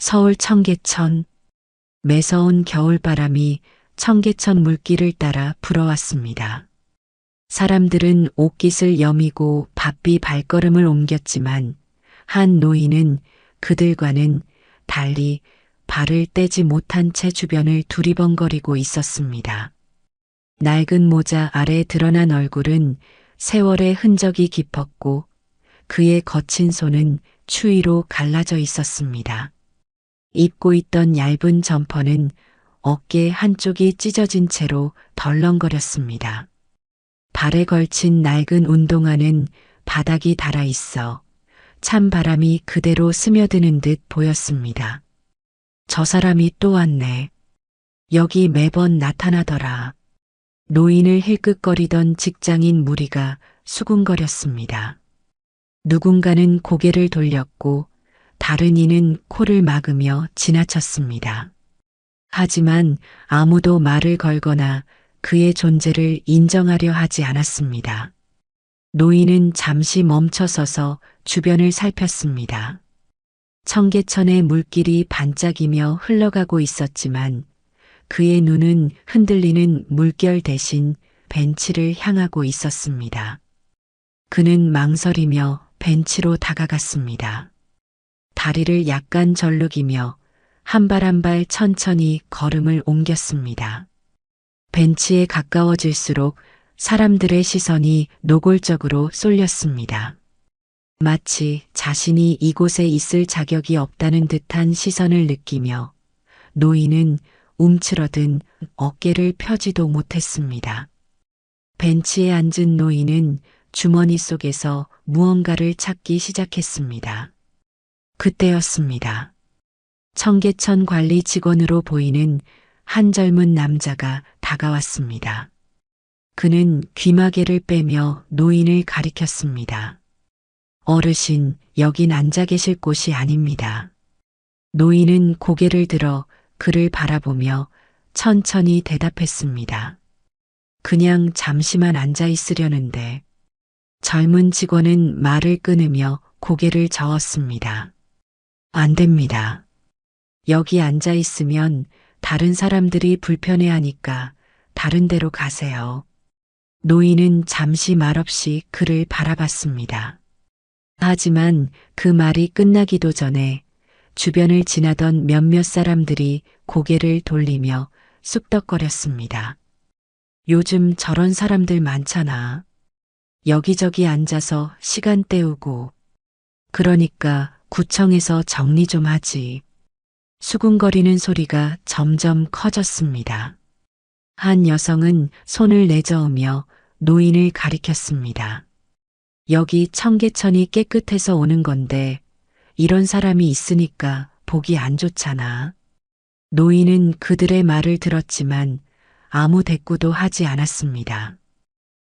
서울 청계천. 매서운 겨울바람이 청계천 물길을 따라 불어왔습니다. 사람들은 옷깃을 여미고 바삐 발걸음을 옮겼지만 한 노인은 그들과는 달리 발을 떼지 못한 채 주변을 두리번거리고 있었습니다. 낡은 모자 아래 드러난 얼굴은 세월의 흔적이 깊었고 그의 거친 손은 추위로 갈라져 있었습니다. 입고 있던 얇은 점퍼는 어깨 한쪽이 찢어진 채로 덜렁거렸습니다. 발에 걸친 낡은 운동화는 바닥이 닳아 있어 찬바람이 그대로 스며드는 듯 보였습니다. 저 사람이 또 왔네. 여기 매번 나타나더라. 노인을 힐끗거리던 직장인 무리가 수군거렸습니다. 누군가는 고개를 돌렸고 다른 이는 코를 막으며 지나쳤습니다. 하지만 아무도 말을 걸거나 그의 존재를 인정하려 하지 않았습니다. 노인은 잠시 멈춰서서 주변을 살폈습니다. 청계천의 물길이 반짝이며 흘러가고 있었지만 그의 눈은 흔들리는 물결 대신 벤치를 향하고 있었습니다. 그는 망설이며 벤치로 다가갔습니다. 다리를 약간 절룩이며 한 발 한 발 천천히 걸음을 옮겼습니다. 벤치에 가까워질수록 사람들의 시선이 노골적으로 쏠렸습니다. 마치 자신이 이곳에 있을 자격이 없다는 듯한 시선을 느끼며 노인은 움츠러든 어깨를 펴지도 못했습니다. 벤치에 앉은 노인은 주머니 속에서 무언가를 찾기 시작했습니다. 그때였습니다. 청계천 관리 직원으로 보이는 한 젊은 남자가 다가왔습니다. 그는 귀마개를 빼며 노인을 가리켰습니다. 어르신, 여긴 앉아 계실 곳이 아닙니다. 노인은 고개를 들어 그를 바라보며 천천히 대답했습니다. 그냥 잠시만 앉아 있으려는데. 젊은 직원은 말을 끊으며 고개를 저었습니다. 안 됩니다. 여기 앉아 있으면 다른 사람들이 불편해하니까 다른 데로 가세요. 노인은 잠시 말없이 그를 바라봤습니다. 하지만 그 말이 끝나기도 전에 주변을 지나던 몇몇 사람들이 고개를 돌리며 쑥덕거렸습니다. 요즘 저런 사람들 많잖아. 여기저기 앉아서 시간 때우고. 그러니까 구청에서 정리 좀 하지. 수군거리는 소리가 점점 커졌습니다. 한 여성은 손을 내저으며 노인을 가리켰습니다. 여기 청계천이 깨끗해서 오는 건데 이런 사람이 있으니까 보기 안 좋잖아. 노인은 그들의 말을 들었지만 아무 대꾸도 하지 않았습니다.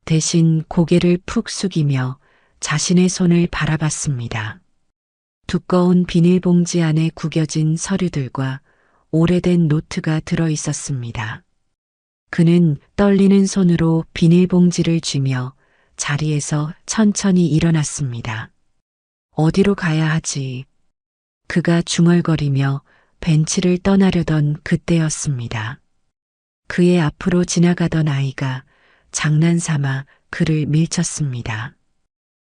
대신 고개를 푹 숙이며 자신의 손을 바라봤습니다. 두꺼운 비닐봉지 안에 구겨진 서류들과 오래된 노트가 들어 있었습니다. 그는 떨리는 손으로 비닐봉지를 쥐며 자리에서 천천히 일어났습니다. 어디로 가야 하지? 그가 중얼거리며 벤치를 떠나려던 그때였습니다. 그의 앞으로 지나가던 아이가 장난삼아 그를 밀쳤습니다.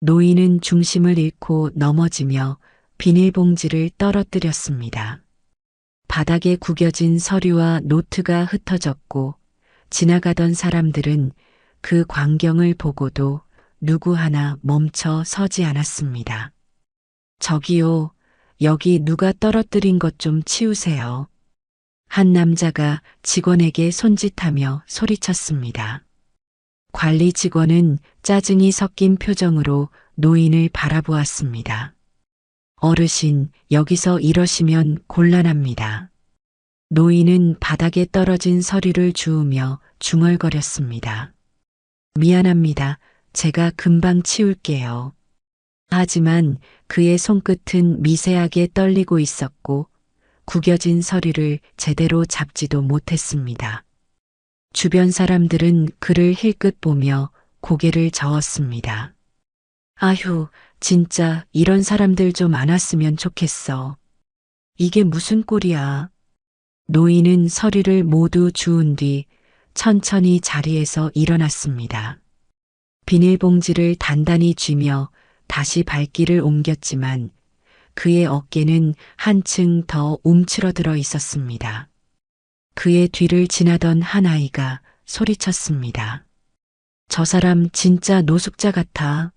노인은 중심을 잃고 넘어지며 비닐봉지를 떨어뜨렸습니다. 바닥에 구겨진 서류와 노트가 흩어졌고 지나가던 사람들은 그 광경을 보고도 누구 하나 멈춰 서지 않았습니다. 저기요, 여기 누가 떨어뜨린 것 좀 치우세요. 한 남자가 직원에게 손짓하며 소리쳤습니다. 관리 직원은 짜증이 섞인 표정으로 노인을 바라보았습니다. 어르신, 여기서 이러시면 곤란합니다. 노인은 바닥에 떨어진 서류를 주우며 중얼거렸습니다. 미안합니다. 제가 금방 치울게요. 하지만 그의 손끝은 미세하게 떨리고 있었고 구겨진 서류를 제대로 잡지도 못했습니다. 주변 사람들은 그를 힐끗 보며 고개를 저었습니다. 아휴, 진짜 이런 사람들 좀 안 왔으면 좋겠어. 이게 무슨 꼴이야? 노인은 서류를 모두 주운 뒤 천천히 자리에서 일어났습니다. 비닐봉지를 단단히 쥐며 다시 발길을 옮겼지만 그의 어깨는 한층 더 움츠러들어 있었습니다. 그의 뒤를 지나던 한 아이가 소리쳤습니다. 저 사람 진짜 노숙자 같아.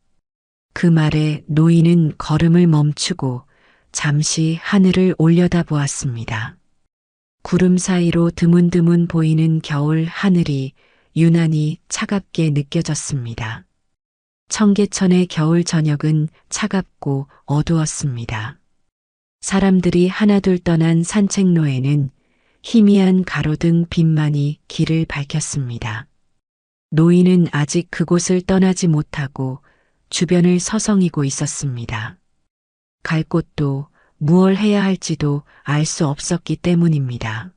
그 말에 노인은 걸음을 멈추고 잠시 하늘을 올려다보았습니다. 구름 사이로 드문드문 보이는 겨울 하늘이 유난히 차갑게 느껴졌습니다. 청계천의 겨울 저녁은 차갑고 어두웠습니다. 사람들이 하나둘 떠난 산책로에는 희미한 가로등 빛만이 길을 밝혔습니다. 노인은 아직 그곳을 떠나지 못하고 주변을 서성이고 있었습니다. 갈 곳도 무얼 해야 할지도 알 수 없었기 때문입니다.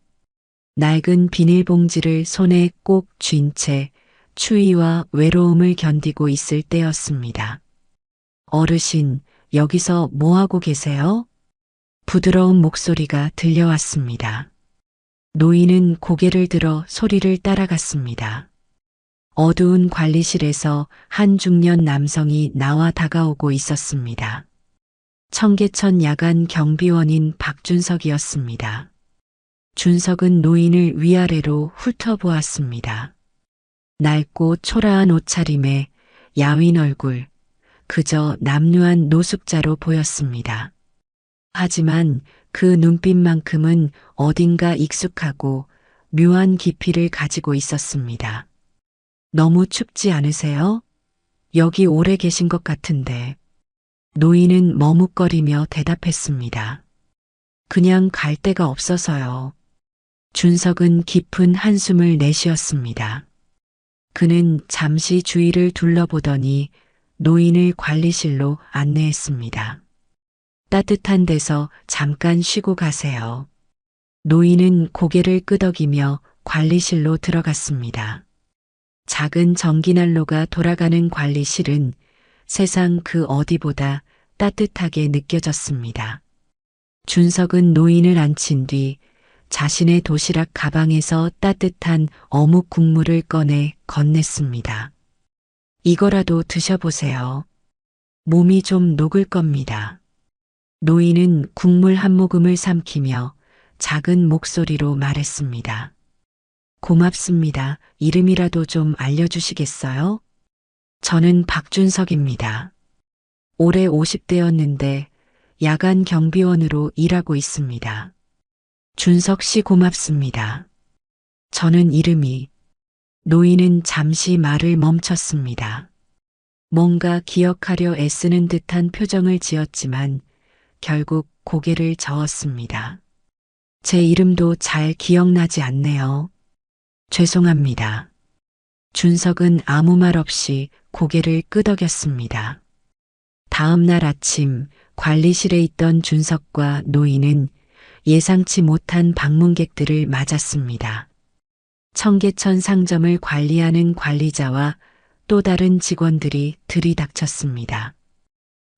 낡은 비닐봉지를 손에 꼭 쥔 채 추위와 외로움을 견디고 있을 때였습니다. 어르신, 여기서 뭐하고 계세요? 부드러운 목소리가 들려왔습니다. 노인은 고개를 들어 소리를 따라갔습니다. 어두운 관리실에서 한 중년 남성이 나와 다가오고 있었습니다. 청계천 야간 경비원인 박준석이었습니다. 준석은 노인을 위아래로 훑어보았습니다. 낡고 초라한 옷차림에 야윈 얼굴, 그저 남루한 노숙자로 보였습니다. 하지만 그 눈빛만큼은 어딘가 익숙하고 묘한 깊이를 가지고 있었습니다. 너무 춥지 않으세요? 여기 오래 계신 것 같은데. 노인은 머뭇거리며 대답했습니다. 그냥 갈 데가 없어서요. 준석은 깊은 한숨을 내쉬었습니다. 그는 잠시 주위를 둘러보더니 노인을 관리실로 안내했습니다. 따뜻한 데서 잠깐 쉬고 가세요. 노인은 고개를 끄덕이며 관리실로 들어갔습니다. 작은 전기난로가 돌아가는 관리실은 세상 그 어디보다 따뜻하게 느껴졌습니다. 준석은 노인을 앉힌 뒤 자신의 도시락 가방에서 따뜻한 어묵 국물을 꺼내 건넸습니다. 이거라도 드셔보세요. 몸이 좀 녹을 겁니다. 노인은 국물 한 모금을 삼키며 작은 목소리로 말했습니다. 고맙습니다. 이름이라도 좀 알려주시겠어요? 저는 박준석입니다. 올해 50대였는데 야간 경비원으로 일하고 있습니다. 준석 씨 고맙습니다. 저는 이름이. 노인은 잠시 말을 멈췄습니다. 뭔가 기억하려 애쓰는 듯한 표정을 지었지만 결국 고개를 저었습니다. 제 이름도 잘 기억나지 않네요. 죄송합니다. 준석은 아무 말 없이 고개를 끄덕였습니다. 다음 날 아침 관리실에 있던 준석과 노인은 예상치 못한 방문객들을 맞았습니다. 청계천 상점을 관리하는 관리자와 또 다른 직원들이 들이닥쳤습니다.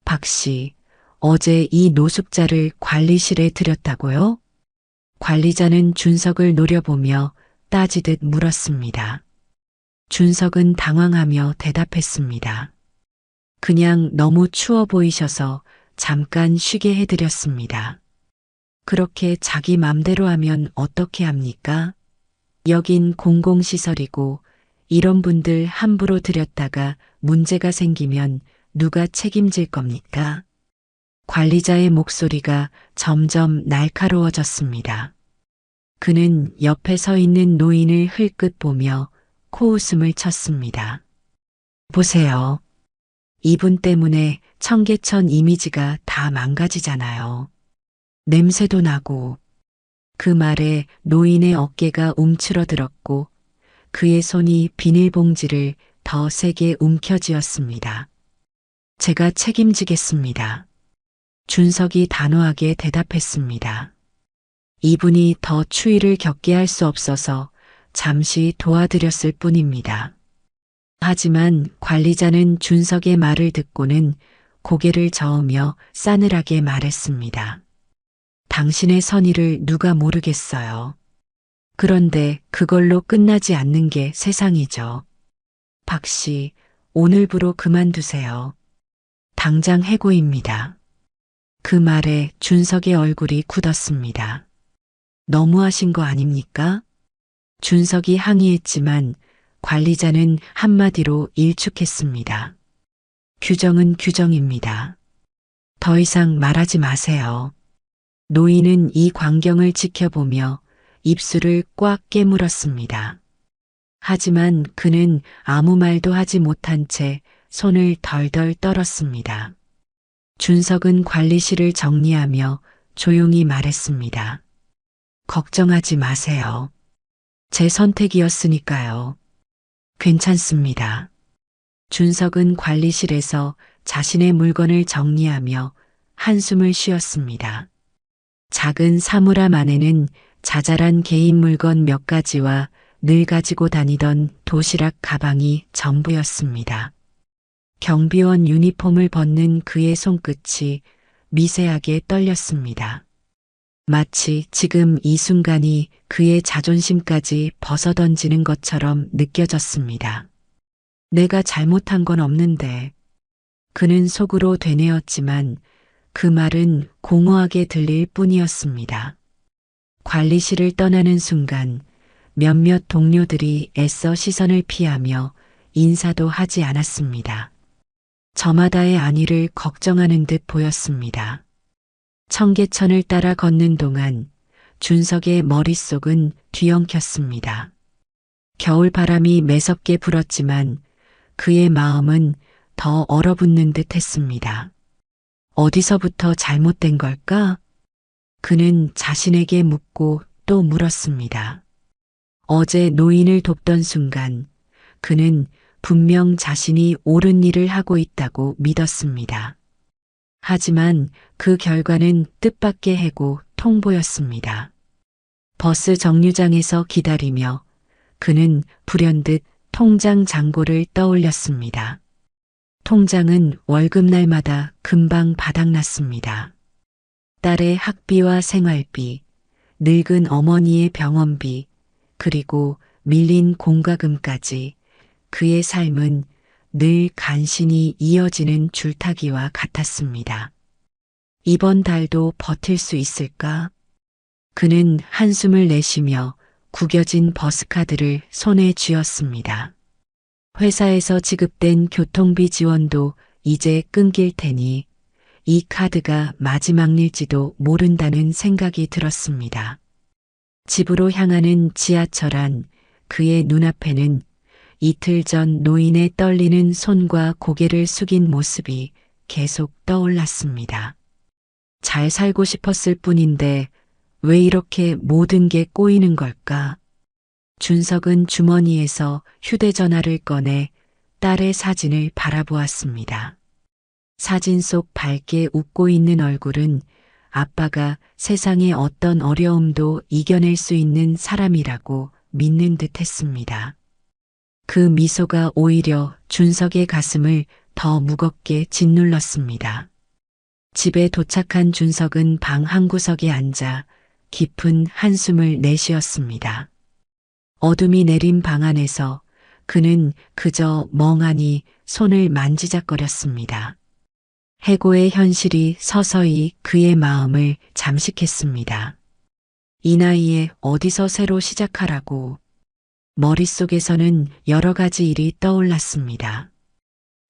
박 씨, 어제 이 노숙자를 관리실에 들였다고요? 관리자는 준석을 노려보며 따지듯 물었습니다. 준석은 당황하며 대답했습니다. 그냥 너무 추워 보이셔서 잠깐 쉬게 해드렸습니다. 그렇게 자기 맘대로 하면 어떻게 합니까? 여긴 공공시설이고 이런 분들 함부로 들였다가 문제가 생기면 누가 책임질 겁니까? 관리자의 목소리가 점점 날카로워졌습니다. 그는 옆에 서 있는 노인을 흘끗 보며 코웃음을 쳤습니다. 보세요. 이분 때문에 청계천 이미지가 다 망가지잖아요. 냄새도 나고. 그 말에 노인의 어깨가 움츠러들었고 그의 손이 비닐봉지를 더 세게 움켜쥐었습니다. 제가 책임지겠습니다. 준석이 단호하게 대답했습니다. 이분이 더 추위를 겪게 할 수 없어서 잠시 도와드렸을 뿐입니다. 하지만 관리자는 준석의 말을 듣고는 고개를 저으며 싸늘하게 말했습니다. 당신의 선의를 누가 모르겠어요. 그런데 그걸로 끝나지 않는 게 세상이죠. 박 씨, 오늘부로 그만두세요. 당장 해고입니다. 그 말에 준석의 얼굴이 굳었습니다. 너무하신 거 아닙니까? 준석이 항의했지만 관리자는 한마디로 일축했습니다. 규정은 규정입니다. 더 이상 말하지 마세요. 노인은 이 광경을 지켜보며 입술을 꽉 깨물었습니다. 하지만 그는 아무 말도 하지 못한 채 손을 덜덜 떨었습니다. 준석은 관리실을 정리하며 조용히 말했습니다. 걱정하지 마세요. 제 선택이었으니까요. 괜찮습니다. 준석은 관리실에서 자신의 물건을 정리하며 한숨을 쉬었습니다. 작은 사물함 안에는 자잘한 개인 물건 몇 가지와 늘 가지고 다니던 도시락 가방이 전부였습니다. 경비원 유니폼을 벗는 그의 손끝이 미세하게 떨렸습니다. 마치 지금 이 순간이 그의 자존심까지 벗어던지는 것처럼 느껴졌습니다. 내가 잘못한 건 없는데. 그는 속으로 되뇌었지만 그 말은 공허하게 들릴 뿐이었습니다. 관리실을 떠나는 순간 몇몇 동료들이 애써 시선을 피하며 인사도 하지 않았습니다. 저마다의 안위를 걱정하는 듯 보였습니다. 청계천을 따라 걷는 동안 준석의 머릿속은 뒤엉켰습니다. 겨울바람이 매섭게 불었지만 그의 마음은 더 얼어붙는 듯 했습니다. 어디서부터 잘못된 걸까? 그는 자신에게 묻고 또 물었습니다. 어제 노인을 돕던 순간 그는 분명 자신이 옳은 일을 하고 있다고 믿었습니다. 하지만 그 결과는 뜻밖의 해고 통보였습니다. 버스 정류장에서 기다리며 그는 불현듯 통장 잔고를 떠올렸습니다. 통장은 월급날마다 금방 바닥났습니다. 딸의 학비와 생활비, 늙은 어머니의 병원비, 그리고 밀린 공과금까지 그의 삶은 늘 간신히 이어지는 줄타기와 같았습니다. 이번 달도 버틸 수 있을까? 그는 한숨을 내쉬며 구겨진 버스카드를 손에 쥐었습니다. 회사에서 지급된 교통비 지원도 이제 끊길 테니 이 카드가 마지막일지도 모른다는 생각이 들었습니다. 집으로 향하는 지하철 안 그의 눈앞에는 이틀 전 노인의 떨리는 손과 고개를 숙인 모습이 계속 떠올랐습니다. 잘 살고 싶었을 뿐인데 왜 이렇게 모든 게 꼬이는 걸까? 준석은 주머니에서 휴대전화를 꺼내 딸의 사진을 바라보았습니다. 사진 속 밝게 웃고 있는 얼굴은 아빠가 세상의 어떤 어려움도 이겨낼 수 있는 사람이라고 믿는 듯 했습니다. 그 미소가 오히려 준석의 가슴을 더 무겁게 짓눌렀습니다. 집에 도착한 준석은 방 한구석에 앉아 깊은 한숨을 내쉬었습니다. 어둠이 내린 방 안에서 그는 그저 멍하니 손을 만지작거렸습니다. 해고의 현실이 서서히 그의 마음을 잠식했습니다. 이 나이에 어디서 새로 시작하라고. 머릿속에서는 여러 가지 일이 떠올랐습니다.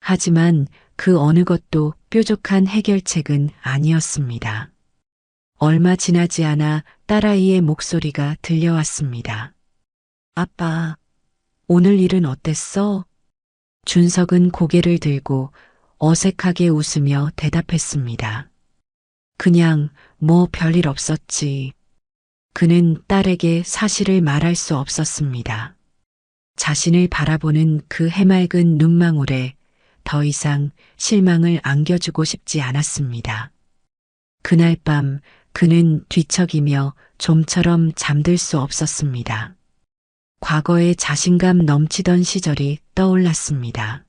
하지만 그 어느 것도 뾰족한 해결책은 아니었습니다. 얼마 지나지 않아 딸아이의 목소리가 들려왔습니다. 아빠, 오늘 일은 어땠어? 준석은 고개를 들고 어색하게 웃으며 대답했습니다. 그냥 뭐 별일 없었지. 그는 딸에게 사실을 말할 수 없었습니다. 자신을 바라보는 그 해맑은 눈망울에 더 이상 실망을 안겨주고 싶지 않았습니다. 그날 밤 그는 뒤척이며 좀처럼 잠들 수 없었습니다. 과거의 자신감 넘치던 시절이 떠올랐습니다.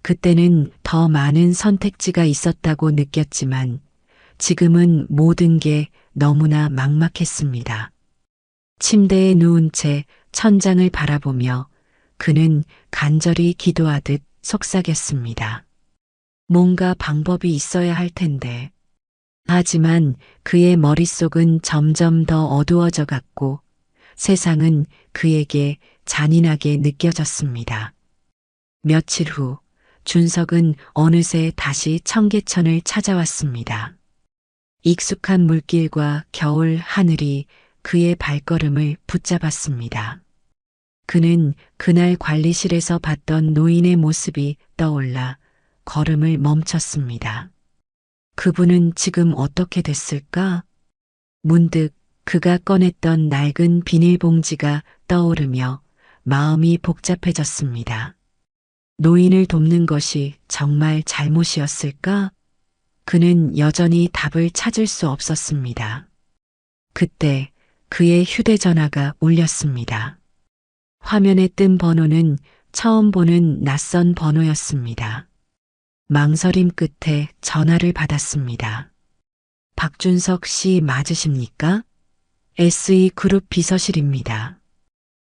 그때는 더 많은 선택지가 있었다고 느꼈지만 지금은 모든 게 너무나 막막했습니다. 침대에 누운 채 천장을 바라보며 그는 간절히 기도하듯 속삭였습니다. 뭔가 방법이 있어야 할 텐데. 하지만 그의 머릿속은 점점 더 어두워져 갔고 세상은 그에게 잔인하게 느껴졌습니다. 며칠 후 준석은 어느새 다시 청계천을 찾아왔습니다. 익숙한 물길과 겨울 하늘이 그의 발걸음을 붙잡았습니다. 그는 그날 관리실에서 봤던 노인의 모습이 떠올라 걸음을 멈췄습니다. 그분은 지금 어떻게 됐을까? 문득 그가 꺼냈던 낡은 비닐봉지가 떠오르며 마음이 복잡해졌습니다. 노인을 돕는 것이 정말 잘못이었을까? 그는 여전히 답을 찾을 수 없었습니다. 그때 그의 휴대전화가 울렸습니다. 화면에 뜬 번호는 처음 보는 낯선 번호였습니다. 망설임 끝에 전화를 받았습니다. 박준석 씨 맞으십니까? SE그룹 비서실입니다.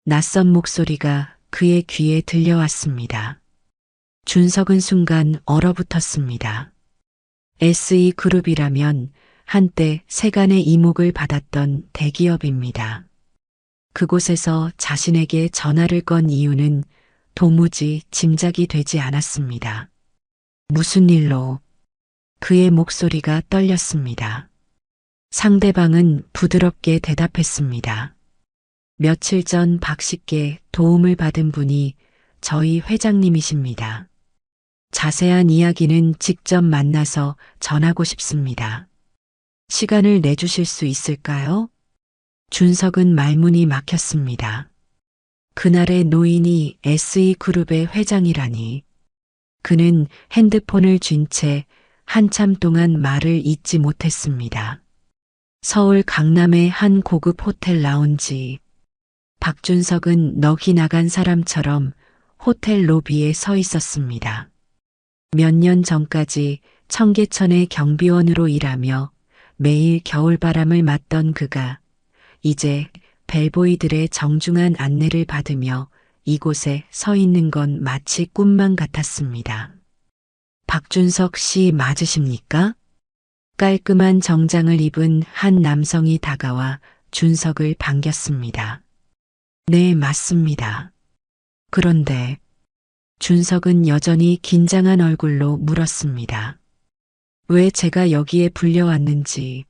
낯선 목소리가 그의 귀에 들려왔습니다. 준석은 순간 얼어붙었습니다. SE그룹이라면 한때 세간의 이목을 받았던 대기업입니다. 그곳에서 자신에게 전화를 건 이유는 도무지 짐작이 되지 않았습니다. 무슨 일로? 그의 목소리가 떨렸습니다. 상대방은 부드럽게 대답했습니다. 며칠 전 박 씨께 도움을 받은 분이 저희 회장님이십니다. 자세한 이야기는 직접 만나서 전하고 싶습니다. 시간을 내주실 수 있을까요? 준석은 말문이 막혔습니다. 그날의 노인이 SE그룹의 회장이라니. 그는 핸드폰을 쥔 채 한참 동안 말을 잇지 못했습니다. 서울 강남의 한 고급 호텔 라운지. 박준석은 넋이 나간 사람처럼 호텔 로비에 서 있었습니다. 몇 년 전까지 청계천의 경비원으로 일하며 매일 겨울바람을 맞던 그가 이제 벨보이들의 정중한 안내를 받으며 이곳에 서 있는 건 마치 꿈만 같았습니다. 박준석 씨 맞으십니까? 깔끔한 정장을 입은 한 남성이 다가와 준석을 반겼습니다. 네, 맞습니다. 그런데 준석은 여전히 긴장한 얼굴로 물었습니다. 왜 제가 여기에 불려왔는지.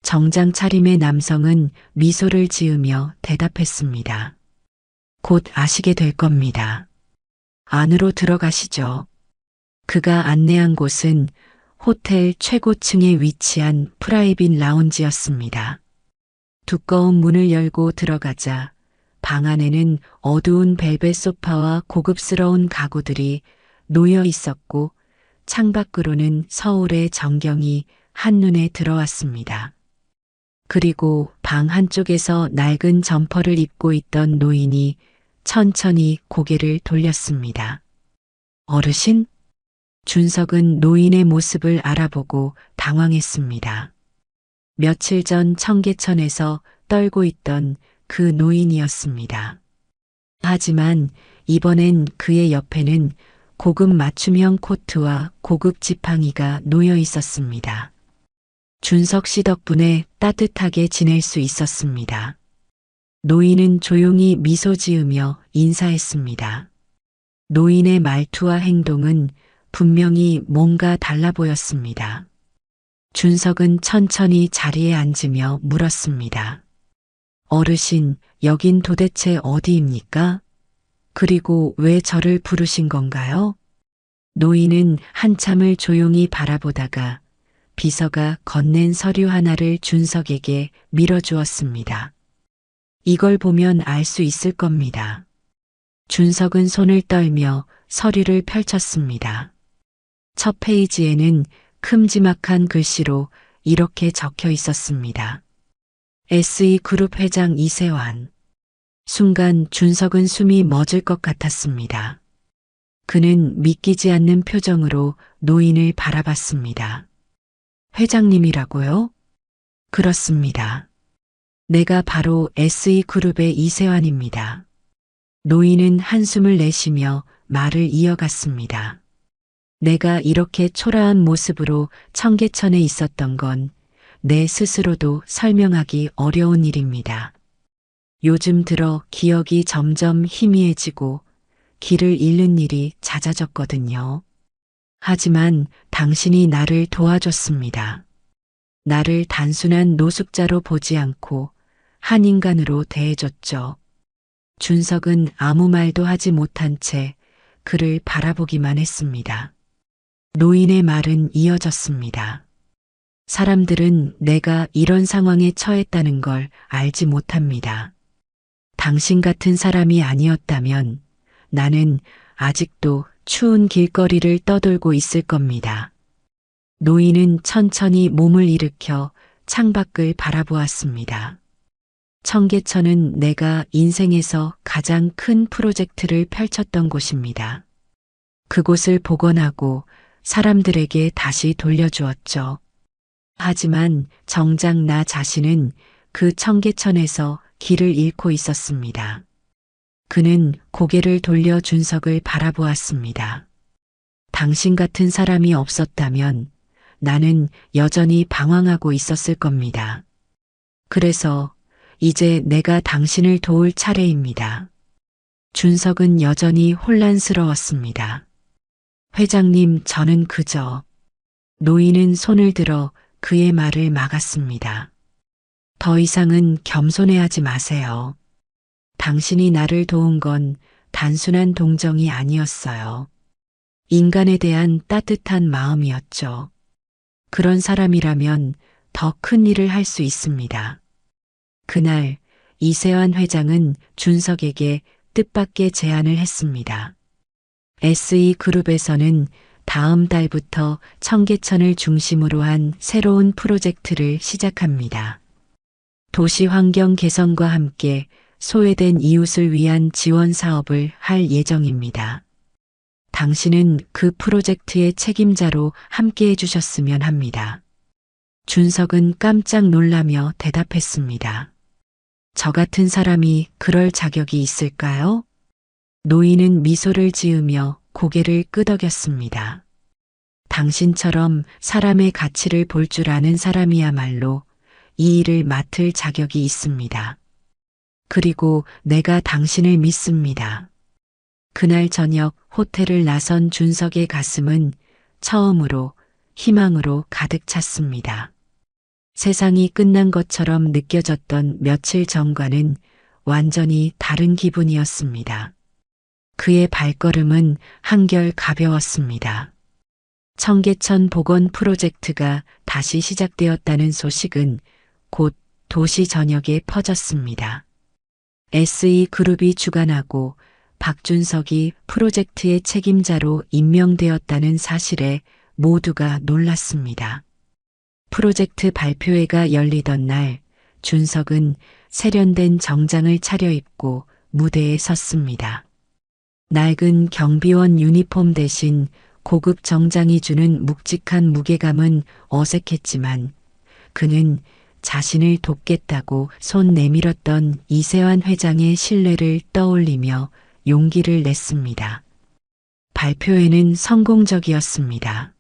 정장 차림의 남성은 미소를 지으며 대답했습니다. 곧 아시게 될 겁니다. 안으로 들어가시죠. 그가 안내한 곳은 호텔 최고층에 위치한 프라이빗 라운지였습니다. 두꺼운 문을 열고 들어가자 방 안에는 어두운 벨벳 소파와 고급스러운 가구들이 놓여 있었고 창밖으로는 서울의 전경이 한눈에 들어왔습니다. 그리고 방 한쪽에서 낡은 점퍼를 입고 있던 노인이 천천히 고개를 돌렸습니다. 어르신? 준석은 노인의 모습을 알아보고 당황했습니다. 며칠 전 청계천에서 떨고 있던 그 노인이었습니다. 하지만 이번엔 그의 옆에는 고급 맞춤형 코트와 고급 지팡이가 놓여 있었습니다. 준석 씨 덕분에 따뜻하게 지낼 수 있었습니다. 노인은 조용히 미소 지으며 인사했습니다. 노인의 말투와 행동은 분명히 뭔가 달라 보였습니다. 준석은 천천히 자리에 앉으며 물었습니다. 어르신, 여긴 도대체 어디입니까? 그리고 왜 저를 부르신 건가요? 노인은 한참을 조용히 바라보다가 비서가 건넨 서류 하나를 준석에게 밀어주었습니다. 이걸 보면 알 수 있을 겁니다. 준석은 손을 떨며 서류를 펼쳤습니다. 첫 페이지에는 큼지막한 글씨로 이렇게 적혀 있었습니다. SE그룹 회장 이세환. 순간 준석은 숨이 멎을 것 같았습니다. 그는 믿기지 않는 표정으로 노인을 바라봤습니다. 회장님이라고요? 그렇습니다. 내가 바로 SE그룹의 이세환입니다. 노인은 한숨을 내쉬며 말을 이어갔습니다. 내가 이렇게 초라한 모습으로 청계천에 있었던 건 내 스스로도 설명하기 어려운 일입니다. 요즘 들어 기억이 점점 희미해지고 길을 잃는 일이 잦아졌거든요. 하지만 당신이 나를 도와줬습니다. 나를 단순한 노숙자로 보지 않고 한 인간으로 대해줬죠. 준석은 아무 말도 하지 못한 채 그를 바라보기만 했습니다. 노인의 말은 이어졌습니다. 사람들은 내가 이런 상황에 처했다는 걸 알지 못합니다. 당신 같은 사람이 아니었다면 나는 아직도 추운 길거리를 떠돌고 있을 겁니다. 노인은 천천히 몸을 일으켜 창밖을 바라보았습니다. 청계천은 내가 인생에서 가장 큰 프로젝트를 펼쳤던 곳입니다. 그곳을 복원하고 사람들에게 다시 돌려주었죠. 하지만 정작 나 자신은 그 청계천에서 길을 잃고 있었습니다. 그는 고개를 돌려 준석을 바라보았습니다. 당신 같은 사람이 없었다면 나는 여전히 방황하고 있었을 겁니다. 그래서 이제 내가 당신을 도울 차례입니다. 준석은 여전히 혼란스러웠습니다. 회장님, 저는 그저... 노인은 손을 들어 그의 말을 막았습니다. 더 이상은 겸손해하지 마세요. 당신이 나를 도운 건 단순한 동정이 아니었어요. 인간에 대한 따뜻한 마음이었죠. 그런 사람이라면 더 큰 일을 할 수 있습니다. 그날 이세환 회장은 준석에게 뜻밖의 제안을 했습니다. SE그룹에서는 다음 달부터 청계천을 중심으로 한 새로운 프로젝트를 시작합니다. 도시 환경 개선과 함께 소외된 이웃을 위한 지원 사업을 할 예정입니다. 당신은 그 프로젝트의 책임자로 함께 해주셨으면 합니다. 준석은 깜짝 놀라며 대답했습니다. 저 같은 사람이 그럴 자격이 있을까요? 노인은 미소를 지으며 고개를 끄덕였습니다. 당신처럼 사람의 가치를 볼 줄 아는 사람이야말로 이 일을 맡을 자격이 있습니다. 그리고 내가 당신을 믿습니다. 그날 저녁 호텔을 나선 준석의 가슴은 처음으로 희망으로 가득 찼습니다. 세상이 끝난 것처럼 느껴졌던 며칠 전과는 완전히 다른 기분이었습니다. 그의 발걸음은 한결 가벼웠습니다. 청계천 복원 프로젝트가 다시 시작되었다는 소식은 곧 도시 전역에 퍼졌습니다. SE그룹이 주관하고 박준석이 프로젝트의 책임자로 임명되었다는 사실에 모두가 놀랐습니다. 프로젝트 발표회가 열리던 날 준석은 세련된 정장을 차려입고 무대에 섰습니다. 낡은 경비원 유니폼 대신 고급 정장이 주는 묵직한 무게감은 어색했지만 그는 자신을 돕겠다고 손 내밀었던 이세환 회장의 신뢰를 떠올리며 용기를 냈습니다. 발표회는 성공적이었습니다.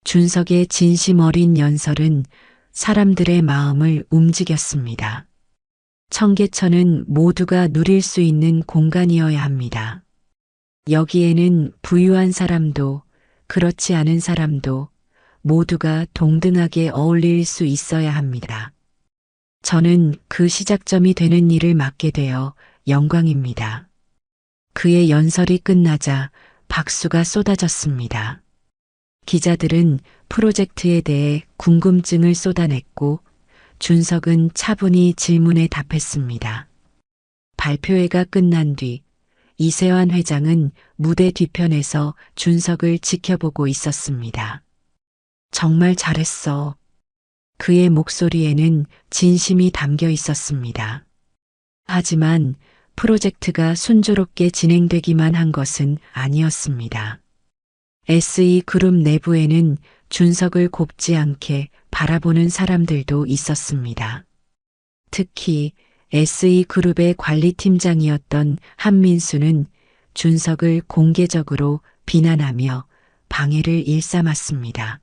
준석의 진심 어린 연설은 사람들의 마음을 움직였습니다. 청계천은 모두가 누릴 수 있는 공간이어야 합니다. 여기에는 부유한 사람도 그렇지 않은 사람도 모두가 동등하게 어울릴 수 있어야 합니다. 저는 그 시작점이 되는 일을 맡게 되어 영광입니다. 그의 연설이 끝나자 박수가 쏟아졌습니다. 기자들은 프로젝트에 대해 궁금증을 쏟아냈고 준석은 차분히 질문에 답했습니다. 발표회가 끝난 뒤 이세환 회장은 무대 뒤편에서 준석을 지켜보고 있었습니다. 정말 잘했어. 그의 목소리에는 진심이 담겨 있었습니다. 하지만 프로젝트가 순조롭게 진행되기만 한 것은 아니었습니다. SE그룹 내부에는 준석을 곱지 않게 바라보는 사람들도 있었습니다. 특히 SE그룹의 관리팀장이었던 한민수는 준석을 공개적으로 비난하며 방해를 일삼았습니다.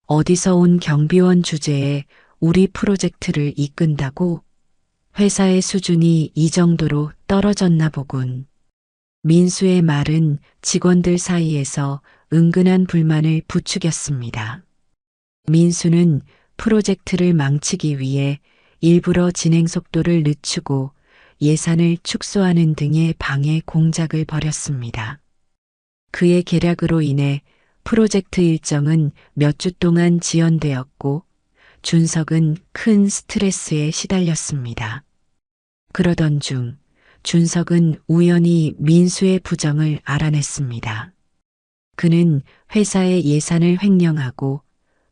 어디서 온 경비원 주제에 우리 프로젝트를 이끈다고? 회사의 수준이 이 정도로 떨어졌나 보군. 민수의 말은 직원들 사이에서 은근한 불만을 부추겼습니다. 민수는 프로젝트를 망치기 위해 일부러 진행 속도를 늦추고 예산을 축소하는 등의 방해 공작을 벌였습니다. 그의 계략으로 인해 프로젝트 일정은 몇 주 동안 지연되었고 준석은 큰 스트레스에 시달렸습니다. 그러던 중 준석은 우연히 민수의 부정을 알아냈습니다. 그는 회사의 예산을 횡령하고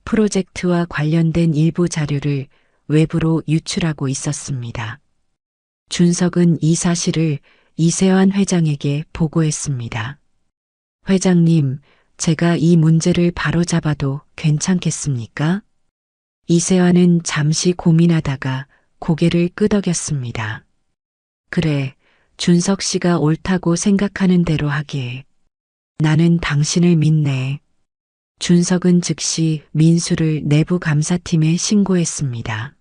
프로젝트와 관련된 일부 자료를 외부로 유출하고 있었습니다. 준석은 이 사실을 이세환 회장에게 보고했습니다. 회장님, 제가 이 문제를 바로잡아도 괜찮겠습니까? 이세환은 잠시 고민하다가 고개를 끄덕였습니다. 그래, 준석 씨가 옳다고 생각하는 대로 하게. 나는 당신을 믿네. 준석은 즉시 민수를 내부 감사팀에 신고했습니다.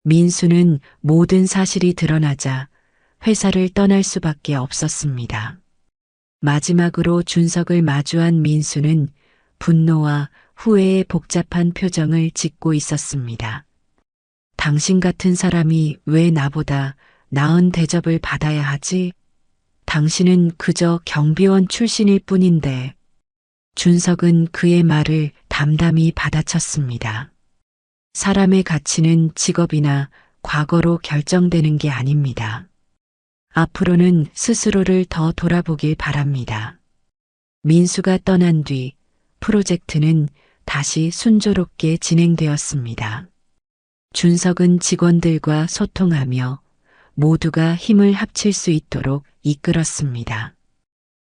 민수는 모든 사실이 드러나자 회사를 떠날 수밖에 없었습니다. 마지막으로 준석을 마주한 민수는 분노와 후회의 복잡한 표정을 짓고 있었습니다. 당신 같은 사람이 왜 나보다 나은 대접을 받아야 하지? 당신은 그저 경비원 출신일 뿐인데. 준석은 그의 말을 담담히 받아쳤습니다. 사람의 가치는 직업이나 과거로 결정되는 게 아닙니다. 앞으로는 스스로를 더 돌아보길 바랍니다. 민수가 떠난 뒤 프로젝트는 다시 순조롭게 진행되었습니다. 준석은 직원들과 소통하며 모두가 힘을 합칠 수 있도록 이끌었습니다.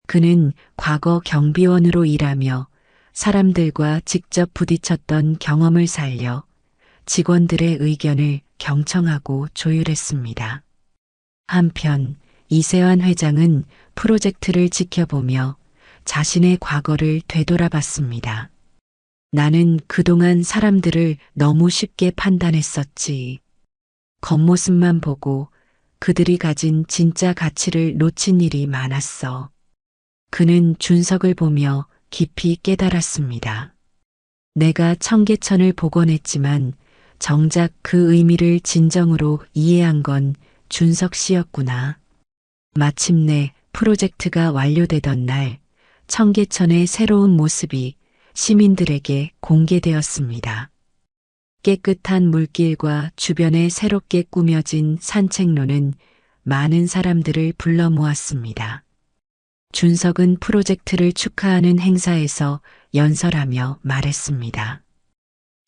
그는 과거 경비원으로 일하며 사람들과 직접 부딪혔던 경험을 살려 직원들의 의견을 경청하고 조율했습니다. 한편 이세환 회장은 프로젝트를 지켜보며 자신의 과거를 되돌아봤습니다. 나는 그동안 사람들을 너무 쉽게 판단했었지. 겉모습만 보고 그들이 가진 진짜 가치를 놓친 일이 많았어. 그는 준석을 보며 깊이 깨달았습니다. 내가 청계천을 복원했지만 정작 그 의미를 진정으로 이해한 건 준석 씨였구나. 마침내 프로젝트가 완료되던 날 청계천의 새로운 모습이 시민들에게 공개되었습니다. 깨끗한 물길과 주변에 새롭게 꾸며진 산책로는 많은 사람들을 불러 모았습니다. 준석은 프로젝트를 축하하는 행사에서 연설하며 말했습니다.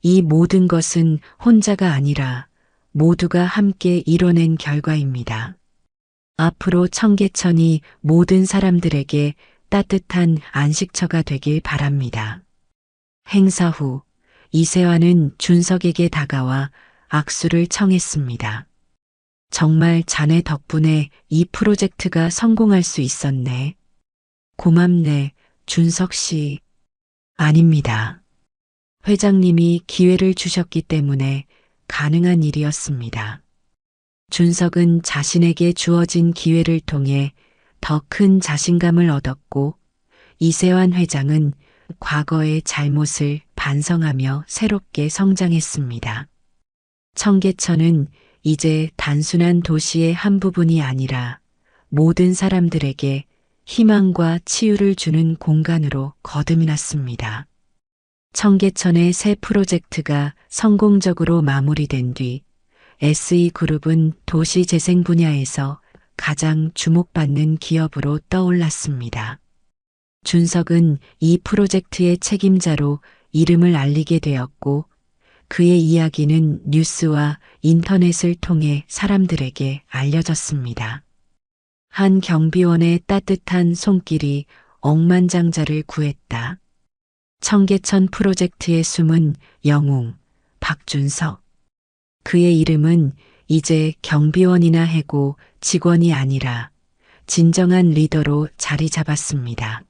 이 모든 것은 혼자가 아니라 모두가 함께 이뤄낸 결과입니다. 앞으로 청계천이 모든 사람들에게 따뜻한 안식처가 되길 바랍니다. 행사 후 이세환은 준석에게 다가와 악수를 청했습니다. 정말 자네 덕분에 이 프로젝트가 성공할 수 있었네. 고맙네, 준석 씨. 아닙니다. 회장님이 기회를 주셨기 때문에 가능한 일이었습니다. 준석은 자신에게 주어진 기회를 통해 더 큰 자신감을 얻었고 이세환 회장은 과거의 잘못을 반성하며 새롭게 성장했습니다. 청계천은 이제 단순한 도시의 한 부분이 아니라 모든 사람들에게 희망과 치유를 주는 공간으로 거듭났습니다. 청계천의 새 프로젝트가 성공적으로 마무리된 뒤 SE그룹은 도시재생 분야에서 가장 주목받는 기업으로 떠올랐습니다. 준석은 이 프로젝트의 책임자로 이름을 알리게 되었고 그의 이야기는 뉴스와 인터넷을 통해 사람들에게 알려졌습니다. 한 경비원의 따뜻한 손길이 억만장자를 구했다. 청계천 프로젝트의 숨은 영웅, 박준석. 그의 이름은 이제 경비원이나 해고 직원이 아니라 진정한 리더로 자리 잡았습니다.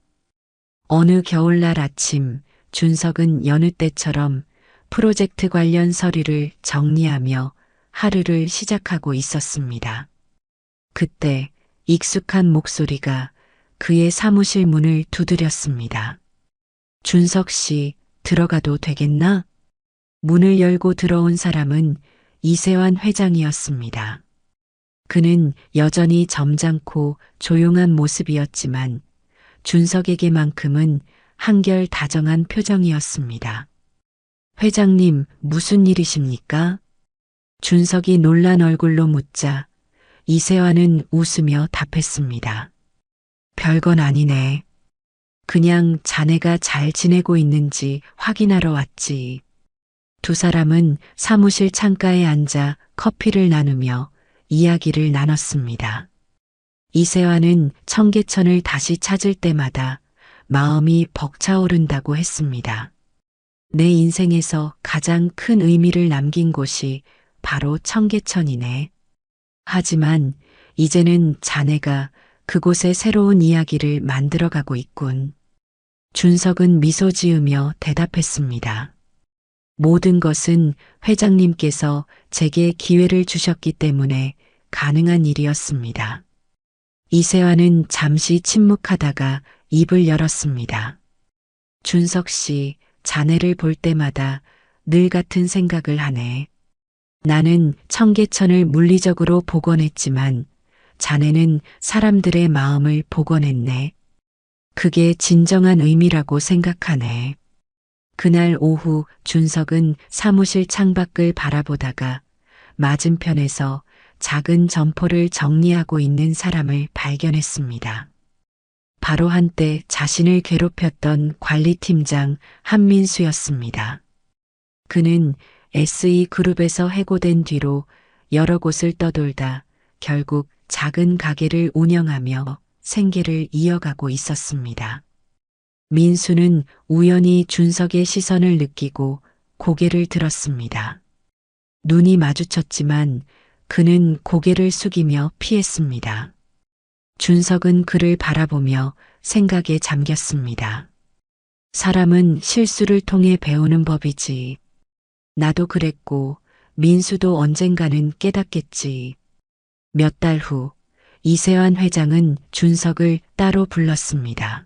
어느 겨울날 아침, 준석은 여느 때처럼 프로젝트 관련 서류를 정리하며 하루를 시작하고 있었습니다. 그때 익숙한 목소리가 그의 사무실 문을 두드렸습니다. 준석 씨, 들어가도 되겠나? 문을 열고 들어온 사람은 이세환 회장이었습니다. 그는 여전히 점잖고 조용한 모습이었지만 준석에게만큼은 한결 다정한 표정이었습니다. 회장님, 무슨 일이십니까? 준석이 놀란 얼굴로 묻자 이세환은 웃으며 답했습니다. 별건 아니네. 그냥 자네가 잘 지내고 있는지 확인하러 왔지. 두 사람은 사무실 창가에 앉아 커피를 나누며 이야기를 나눴습니다. 이세환은 청계천을 다시 찾을 때마다 마음이 벅차오른다고 했습니다. 내 인생에서 가장 큰 의미를 남긴 곳이 바로 청계천이네. 하지만 이제는 자네가 그곳에 새로운 이야기를 만들어가고 있군. 준석은 미소 지으며 대답했습니다. 모든 것은 회장님께서 제게 기회를 주셨기 때문에 가능한 일이었습니다. 이세환은 잠시 침묵하다가 입을 열었습니다. 준석 씨, 자네를 볼 때마다 늘 같은 생각을 하네. 나는 청계천을 물리적으로 복원했지만 자네는 사람들의 마음을 복원했네. 그게 진정한 의미라고 생각하네. 그날 오후 준석은 사무실 창밖을 바라보다가 맞은편에서 작은 점포를 정리하고 있는 사람을 발견했습니다. 바로 한때 자신을 괴롭혔던 관리팀장 한민수였습니다. 그는 SE그룹에서 해고된 뒤로 여러 곳을 떠돌다 결국 작은 가게를 운영하며 생계를 이어가고 있었습니다. 민수는 우연히 준석의 시선을 느끼고 고개를 들었습니다. 눈이 마주쳤지만 그는 고개를 숙이며 피했습니다. 준석은 그를 바라보며 생각에 잠겼습니다. 사람은 실수를 통해 배우는 법이지. 나도 그랬고 민수도 언젠가는 깨닫겠지. 몇 달 후 이세환 회장은 준석을 따로 불렀습니다.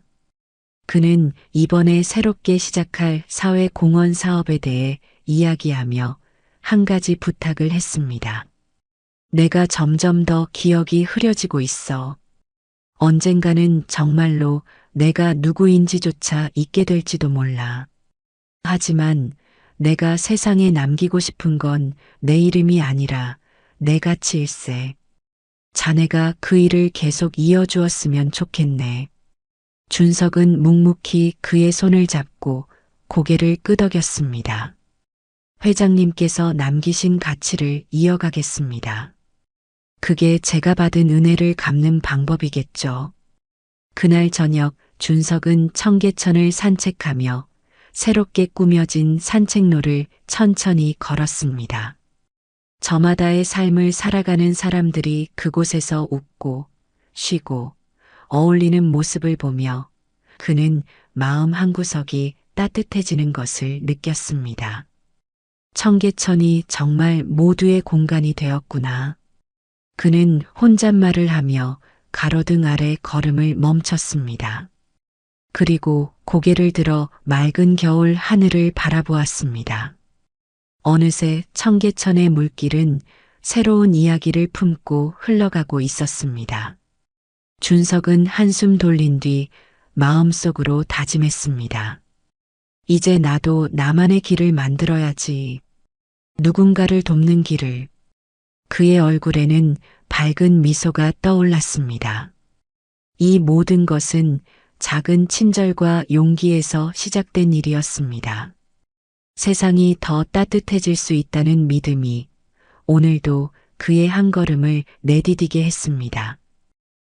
그는 이번에 새롭게 시작할 사회공헌 사업에 대해 이야기하며 한 가지 부탁을 했습니다. 내가 점점 더 기억이 흐려지고 있어. 언젠가는 정말로 내가 누구인지조차 잊게 될지도 몰라. 하지만 내가 세상에 남기고 싶은 건 내 이름이 아니라 내 가치일세. 자네가 그 일을 계속 이어주었으면 좋겠네. 준석은 묵묵히 그의 손을 잡고 고개를 끄덕였습니다. 회장님께서 남기신 가치를 이어가겠습니다. 그게 제가 받은 은혜를 갚는 방법이겠죠. 그날 저녁 준석은 청계천을 산책하며 새롭게 꾸며진 산책로를 천천히 걸었습니다. 저마다의 삶을 살아가는 사람들이 그곳에서 웃고 쉬고 어울리는 모습을 보며 그는 마음 한구석이 따뜻해지는 것을 느꼈습니다. 청계천이 정말 모두의 공간이 되었구나. 그는 혼잣말을 하며 가로등 아래 걸음을 멈췄습니다. 그리고 고개를 들어 맑은 겨울 하늘을 바라보았습니다. 어느새 청계천의 물길은 새로운 이야기를 품고 흘러가고 있었습니다. 준석은 한숨 돌린 뒤 마음속으로 다짐했습니다. 이제 나도 나만의 길을 만들어야지. 누군가를 돕는 길을. 그의 얼굴에는 밝은 미소가 떠올랐습니다. 이 모든 것은 작은 친절과 용기에서 시작된 일이었습니다. 세상이 더 따뜻해질 수 있다는 믿음이 오늘도 그의 한 걸음을 내디디게 했습니다.